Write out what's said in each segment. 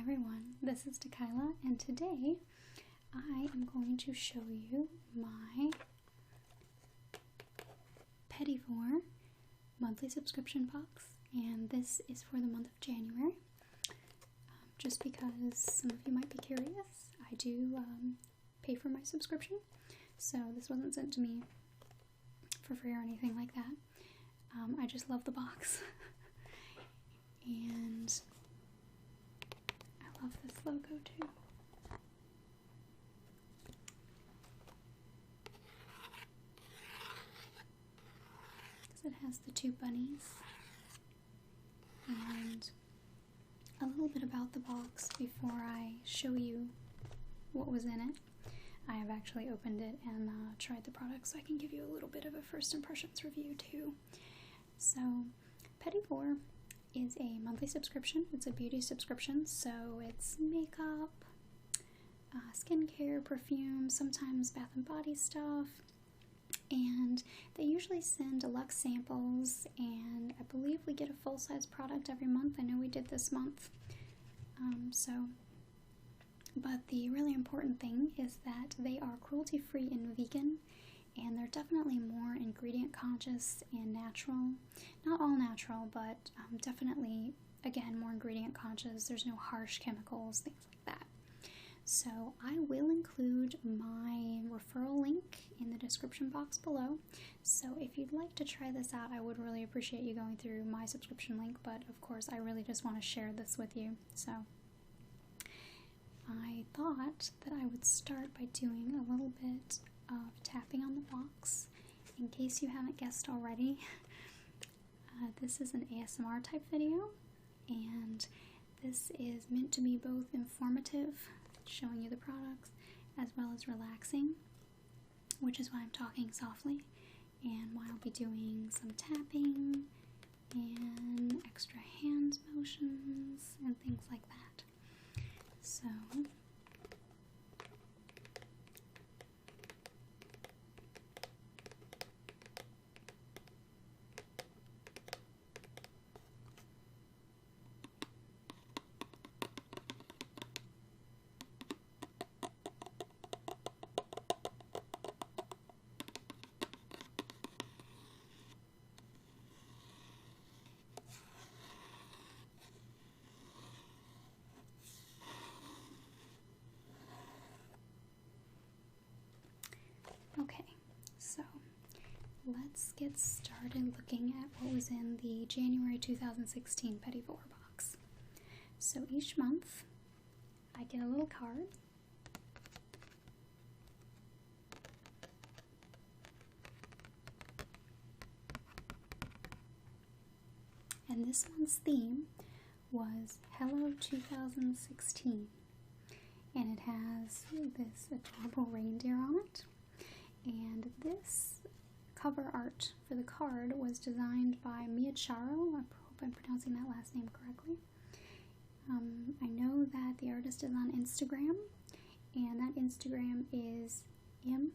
everyone, this is Tequila, and today I am going to show you my Petit Vour monthly subscription box, and this is for the month of January. Just because some of you might be curious, I do pay for my subscription, so this wasn't sent to me for free or anything like that. I just love the box, and I love this logo too. Because it has the two bunnies, and a little bit about the box before I show you what was in it. I have actually opened it and tried the product, so I can give you a little bit of a first impressions review too. So, Petit Vour is a monthly subscription. It's a beauty subscription, so it's makeup, skincare, perfume, sometimes bath and body stuff, and they usually send deluxe samples, and I believe we get a full-size product every month. I know we did this month. But the really important thing is that they are cruelty-free and vegan, and they're definitely more ingredient conscious and natural. Not all natural, but definitely, again, more ingredient conscious. There's no harsh chemicals, things like that. So I will include my referral link in the description box below. So if you'd like to try this out, I would really appreciate you going through my subscription link, but of course I really just want to share this with you. So I thought that I would start by doing a little bit of tapping on the box. In case you haven't guessed already, this is an ASMR type video, and this is meant to be both informative, showing you the products, as well as relaxing, which is why I'm talking softly, and why I'll be doing some tapping and extra hand motions and things like that. So, okay, so let's get started looking at what was in the January 2016 Petit Vour box. So each month I get a little card. And this month's theme was Hello 2016. And it has this adorable reindeer on it. And this cover art for the card was designed by Mia Charo. I hope I'm pronouncing that last name correctly. I know that the artist is on Instagram, and that Instagram is MIACHARRO.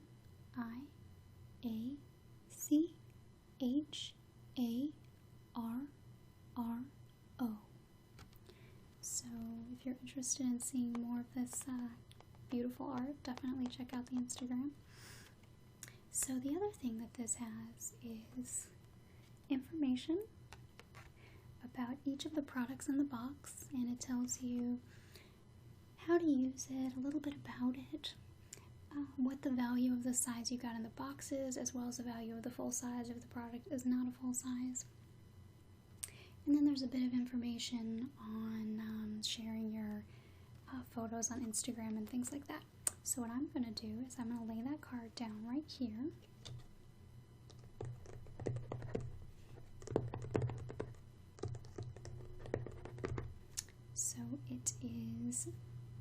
So if you're interested in seeing more of this beautiful art, definitely check out the Instagram. So the other thing that this has is information about each of the products in the box, and it tells you how to use it, a little bit about it, what the value of the size you got in the box is, as well as the value of the full size if the product is not a full size. And then there's a bit of information on sharing your photos on Instagram and things like that. So what I'm going to do is I'm going to lay that card down right here. So it is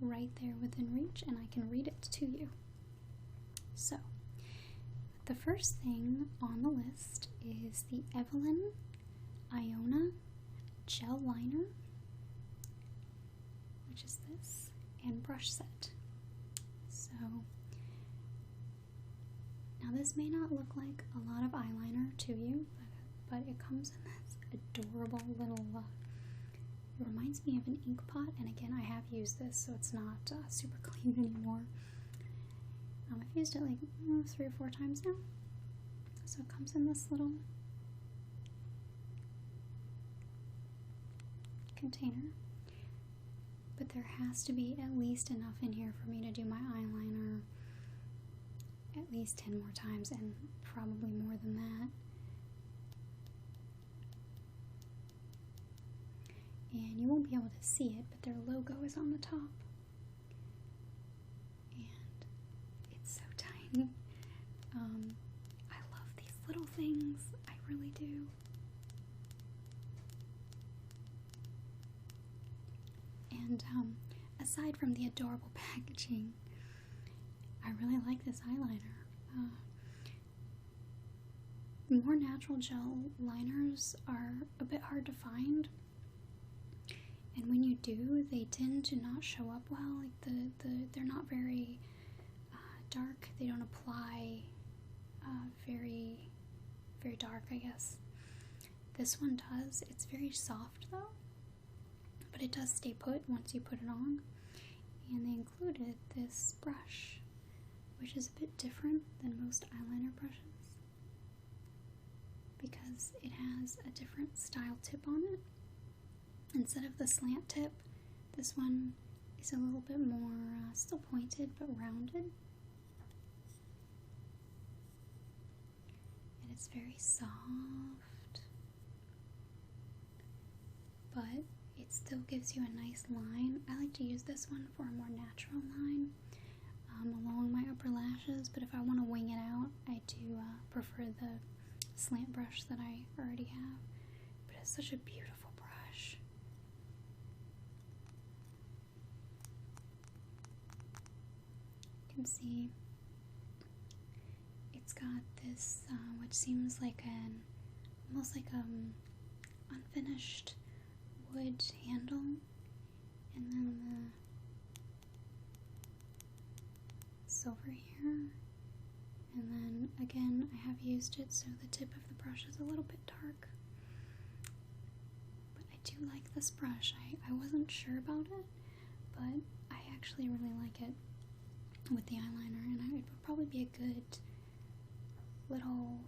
right there within reach, and I can read it to you. So the first thing on the list is the Evelyn Iona Gel Liner, which is this, and brush set. So, now this may not look like a lot of eyeliner to you, but it comes in this adorable little It reminds me of an ink pot, and again, I have used this, so it's not super clean anymore. I've used it like 3 or 4 times now. So it comes in this little container. But there has to be at least enough in here for me to do my eyeliner at least 10 more times, and probably more than that. And you won't be able to see it, but their logo is on the top. And it's so tiny. I love these little things. I really do. And aside from the adorable packaging, I really like this eyeliner. More natural gel liners are a bit hard to find, and when you do, they tend to not show up well. Like they're not very dark. They don't apply very dark, I guess. This one does. It's very soft though, but it does stay put once you put it on. And they included this brush, which is a bit different than most eyeliner brushes because it has a different style tip on it. Instead of the slant tip, this one is a little bit more still pointed but rounded. And it's very soft, but it still gives you a nice line. I like to use this one for a more natural line along my upper lashes, but if I want to wing it out, I do prefer the slant brush that I already have. But it's such a beautiful brush. You can see it's got this which seems like almost like unfinished wood handle, and then the silver here, and then again I have used it so the tip of the brush is a little bit dark, but I do like this brush. I wasn't sure about it, but I actually really like it with the eyeliner, and it would probably be a good little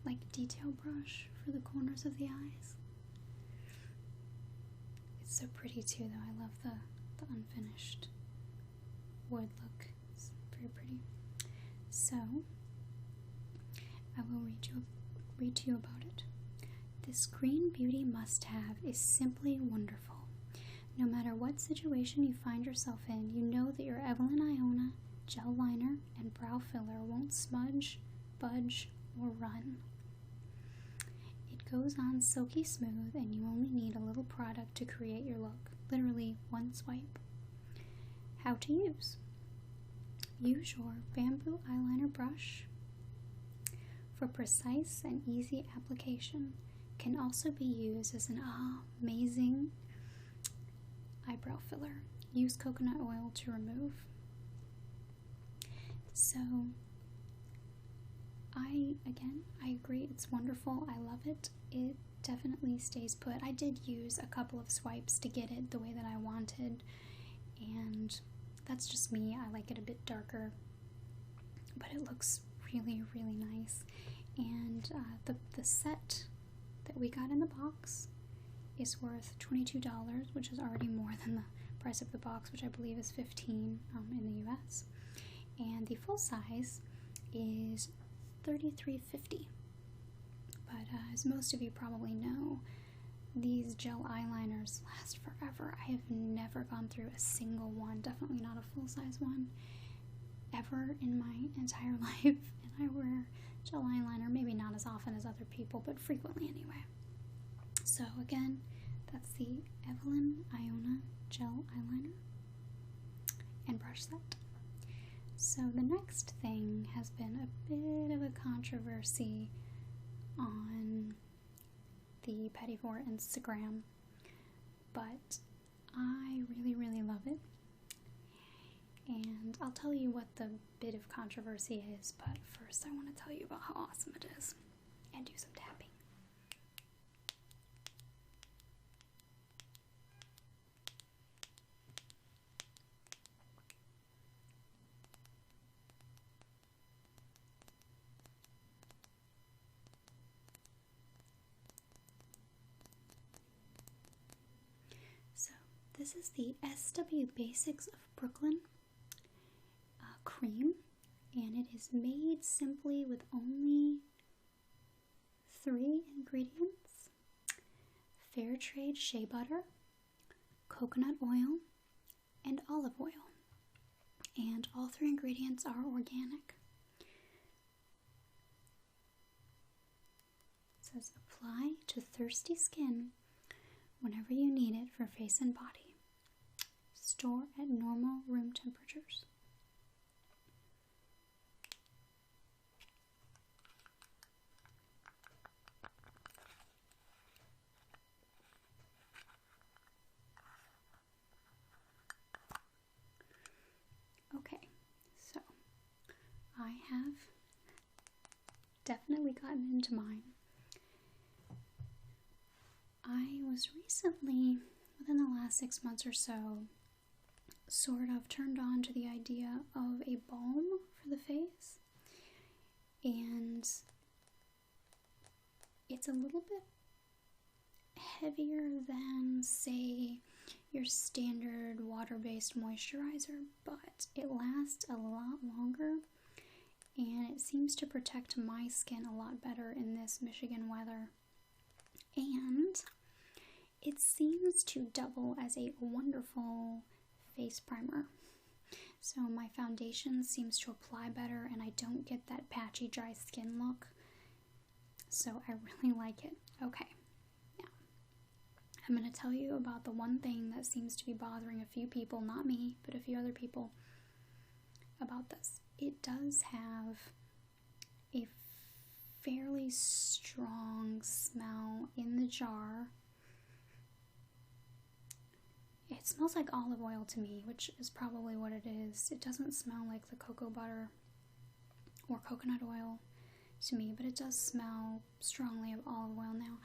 like detail brush for the corners of the eyes. It's so pretty too though. I love the unfinished wood look. It's very pretty. So I will read to you about it. This green beauty must-have is simply wonderful. No matter what situation you find yourself in, you know that your Evelyn Iona gel liner and brow filler won't smudge, budge, or run. It goes on silky smooth, and you only need a little product to create your look. Literally one swipe. How to use. Use your bamboo eyeliner brush for precise and easy application. Can also be used as an amazing eyebrow filler. Use coconut oil to remove. So, I agree, it's wonderful. I love it. It definitely stays put. I did use a couple of swipes to get it the way that I wanted, and that's just me. I like it a bit darker, but it looks really, really nice. And the set that we got in the box is worth $22, which is already more than the price of the box, which I believe is $15 in the US. And the full size is $33.50. But as most of you probably know, these gel eyeliners last forever. I have never gone through a single one, definitely not a full-size one, ever in my entire life. And I wear gel eyeliner, maybe not as often as other people, but frequently anyway. So again, that's the Evelyn Iona gel eyeliner and brush set. So the next thing has been a bit of a controversy on the Petit Vour Instagram, but I really, really love it. And I'll tell you what the bit of controversy is, but first I want to tell you about how awesome it is and do some tapping. this is the SW Basics of Brooklyn cream, and it is made simply with only 3 ingredients: fair trade shea butter, coconut oil, and olive oil. And all 3 ingredients are organic. It says apply to thirsty skin whenever you need it for face and body. Store at normal room temperatures. Okay, so I have definitely gotten into mine. I was recently, within the last 6 months or so, sort of turned on to the idea of a balm for the face, and it's a little bit heavier than, say, your standard water-based moisturizer, but it lasts a lot longer, and it seems to protect my skin a lot better in this Michigan weather. And it seems to double as a wonderful face primer. So my foundation seems to apply better, and I don't get that patchy, dry skin look. So I really like it. Okay, now I'm going to tell you about the one thing that seems to be bothering a few people, not me, but a few other people, about this. It does have a fairly strong smell in the jar. It smells like olive oil to me, which is probably what it is. It doesn't smell like the cocoa butter or coconut oil to me, but it does smell strongly of olive oil. Now,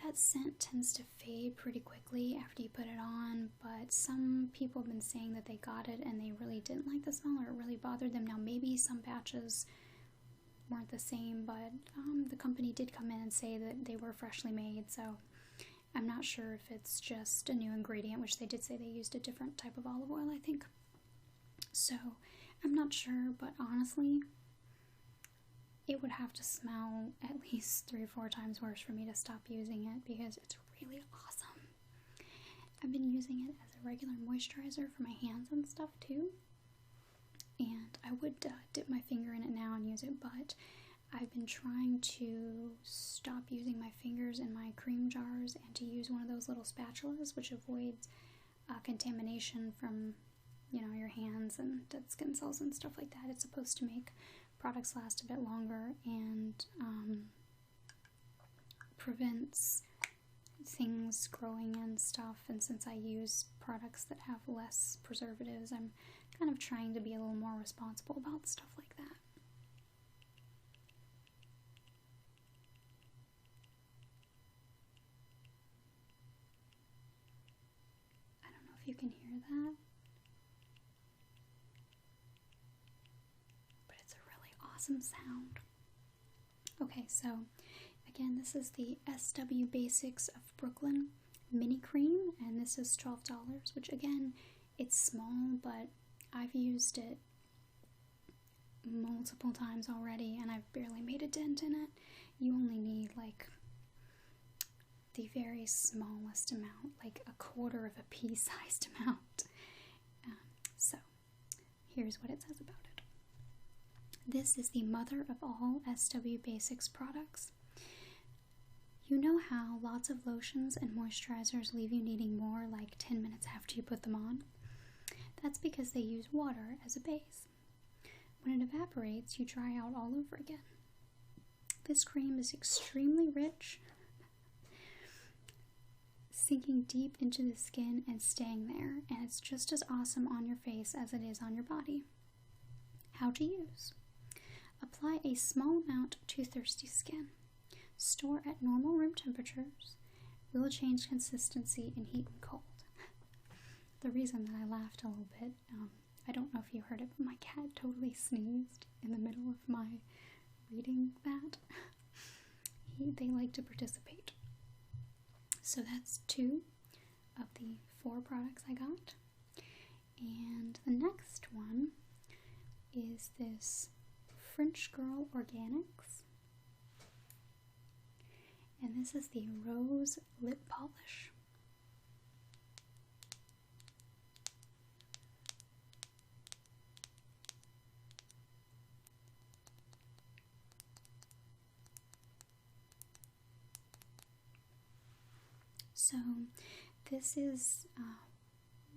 that scent tends to fade pretty quickly after you put it on, but some people have been saying that they got it and they really didn't like the smell, or it really bothered them. Now, maybe some batches weren't the same, but the company did come in and say that they were freshly made, so I'm not sure if it's just a new ingredient, which they did say they used a different type of olive oil, I think. So I'm not sure, but honestly, it would have to smell at least 3 or 4 times worse for me to stop using it, because it's really awesome. I've been using it as a regular moisturizer for my hands and stuff too, and I would dip my finger in it now and use it, but I've been trying to stop using my fingers in my cream jars and to use one of those little spatulas, which avoids contamination from, your hands and dead skin cells and stuff like that. It's supposed to make products last a bit longer and prevents things growing and stuff. And since I use products that have less preservatives, I'm kind of trying to be a little more responsible about stuff like that. I don't know if you can hear that, but it's a really awesome sound. Okay, so again, this is the SW Basics of Brooklyn mini cream, and this is $12, which again, it's small, but I've used it multiple times already and I've barely made a dent in it. You only need like the very smallest amount, like a quarter of a pea-sized amount. So here's what it says about it. This is the mother of all SW Basics products. You know how lots of lotions and moisturizers leave you needing more like 10 minutes after you put them on? That's because they use water as a base. When it evaporates, you dry out all over again. This cream is extremely rich, sinking deep into the skin and staying there, and it's just as awesome on your face as it is on your body. How to use. Apply a small amount to thirsty skin. Store at normal room temperatures. Will change consistency in heat and cold. The reason that I laughed a little bit, I don't know if you heard it, but my cat totally sneezed in the middle of my reading that. They like to participate. So that's 2 of the 4 products I got. And the next one is this French Girl Organics. And this is the Rose Lip Polish. So this is,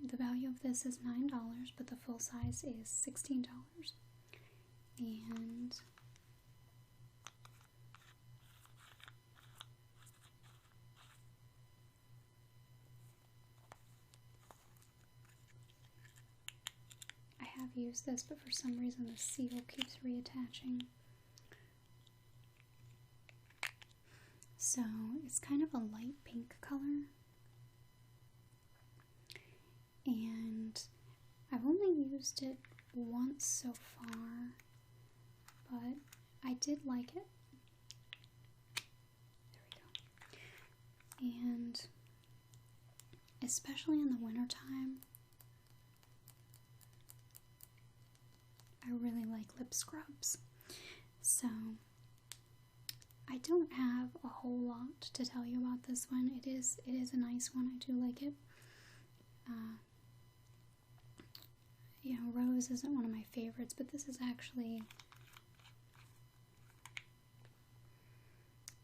the value of this is $9, but the full size is $16. And I have used this, but for some reason the seal keeps reattaching. So it's kind of a light pink color, and I've only used it once so far, but I did like it. There we go. And especially in the wintertime, I really like lip scrubs. So I don't have a whole lot to tell you about this one. It is a nice one. I do like it. You know, rose isn't one of my favorites, but this is actually,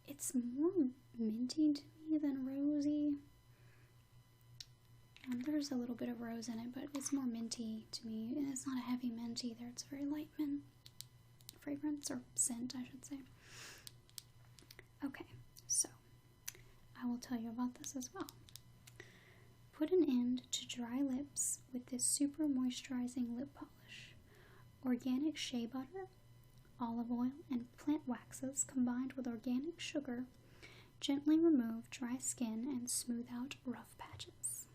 it's more minty to me than rosy. There's a little bit of rose in it, but it's more minty to me, and it's not a heavy mint either. It's a very light mint fragrance, or scent, I should say. Okay, so I will tell you about this as well. Put an end to dry lips with this super moisturizing lip polish. Organic shea butter, olive oil, and plant waxes combined with organic sugar gently remove dry skin and smooth out rough patches.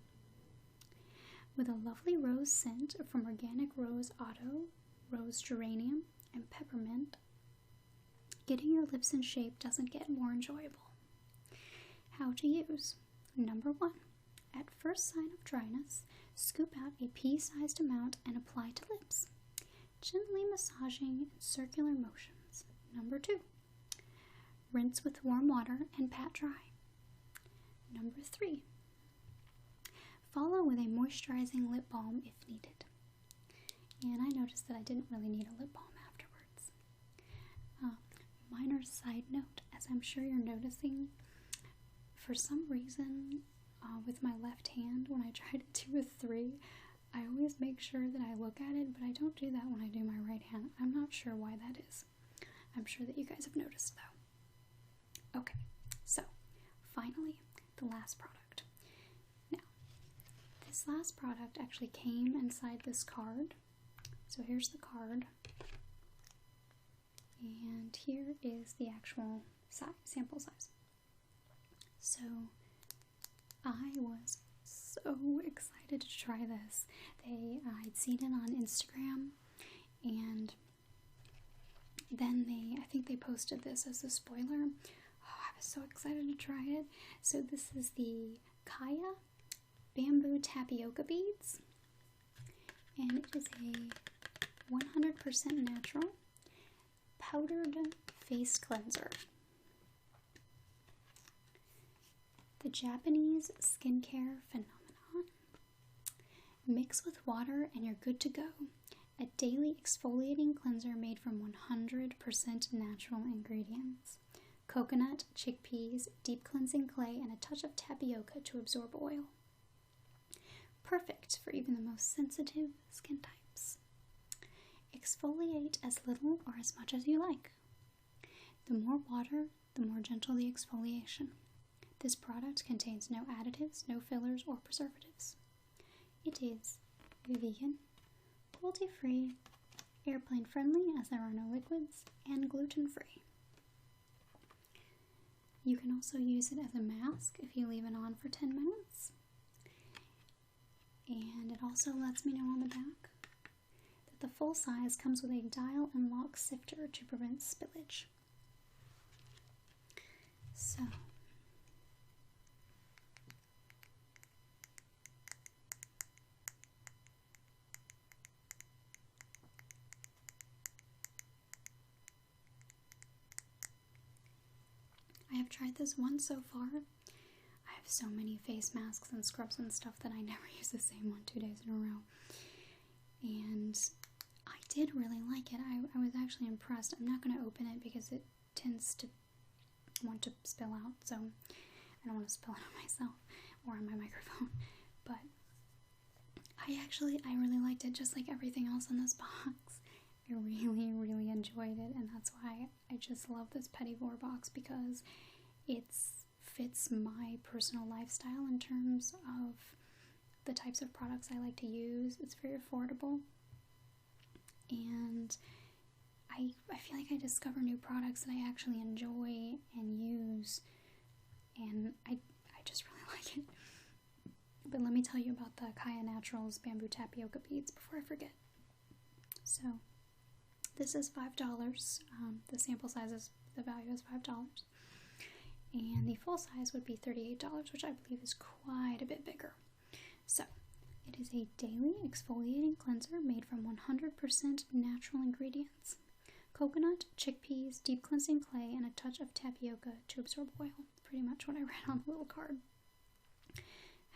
With a lovely rose scent from organic rose otto, rose geranium, and peppermint, getting your lips in shape doesn't get more enjoyable. How to use. Number 1. At first sign of dryness, scoop out a pea-sized amount and apply to lips, gently massaging in circular motions. Number 2. Rinse with warm water and pat dry. Number 3. Follow with a moisturizing lip balm if needed. And I noticed that I didn't really need a lip balm afterwards. Minor side note, as I'm sure you're noticing, for some reason, with my left hand, when I try to do a 3, I always make sure that I look at it, but I don't do that when I do my right hand. I'm not sure why that is. I'm sure that you guys have noticed, though. Okay, so, finally, the last product. Now, this last product actually came inside this card. So here's the card. And here is the actual size, sample size. So I was so excited to try this. I'd seen it on Instagram, and then I think they posted this as a spoiler. Oh, I was so excited to try it. So this is the Kaya Bamboo Tapioca Beads, and it is a 100% natural powdered face cleanser. The Japanese skincare phenomenon. Mix with water and you're good to go. A daily exfoliating cleanser made from 100% natural ingredients. Coconut, chickpeas, deep cleansing clay, and a touch of tapioca to absorb oil. Perfect for even the most sensitive skin types. Exfoliate as little or as much as you like. The more water, the more gentle the exfoliation. This product contains no additives, no fillers, or preservatives. It is vegan, cruelty-free, airplane-friendly as there are no liquids, and gluten-free. You can also use it as a mask if you leave it on for 10 minutes. And it also lets me know on the back that the full size comes with a dial and lock sifter to prevent spillage. So, tried this once so far. I have so many face masks and scrubs and stuff that I never use the same one 2 days in a row. And I did really like it. I was actually impressed. I'm not going to open it because it tends to want to spill out, so I don't want to spill it on myself or on my microphone. But I really liked it, just like everything else in this box. I really, really enjoyed it, and that's why I just love this Petit Vour box, because it fits my personal lifestyle in terms of the types of products I like to use. It's very affordable, and I feel like I discover new products that I actually enjoy and use, and I just really like it. But let me tell you about the Kaya Naturals Bamboo Tapioca Beads before I forget. So, this is $5. The sample size the value is $5. And the full size would be $38, which I believe is quite a bit bigger. So, it is a daily exfoliating cleanser made from 100% natural ingredients. Coconut, chickpeas, deep cleansing clay, and a touch of tapioca to absorb oil. Pretty much what I read on the little card.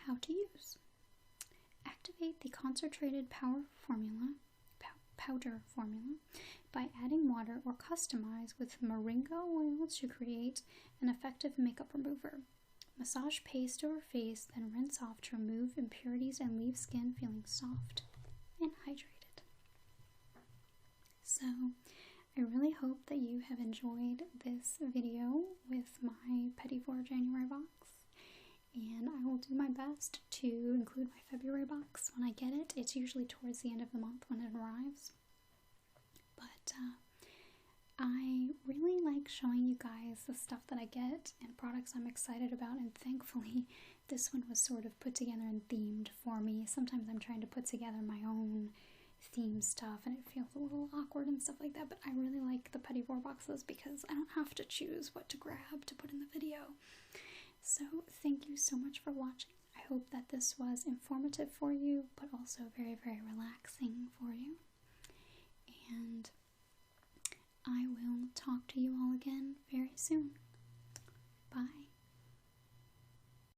How to use. Activate the concentrated powder formula by adding water, or customize with moringa oil to create an effective makeup remover. Massage paste over face, then rinse off to remove impurities and leave skin feeling soft and hydrated. So, I really hope that you have enjoyed this video with my Petit Vour January box. And I will do my best to include my February box when I get it. It's usually towards the end of the month when it arrives. But I really like showing you guys the stuff that I get and products I'm excited about, and thankfully this one was sort of put together and themed for me. Sometimes I'm trying to put together my own theme stuff and it feels a little awkward and stuff like that, but I really like the Petit Vour boxes because I don't have to choose what to grab to put in the video. So thank you so much for watching. I hope that this was informative for you, but also very, very relaxing for you. And I will talk to you all again very soon. Bye.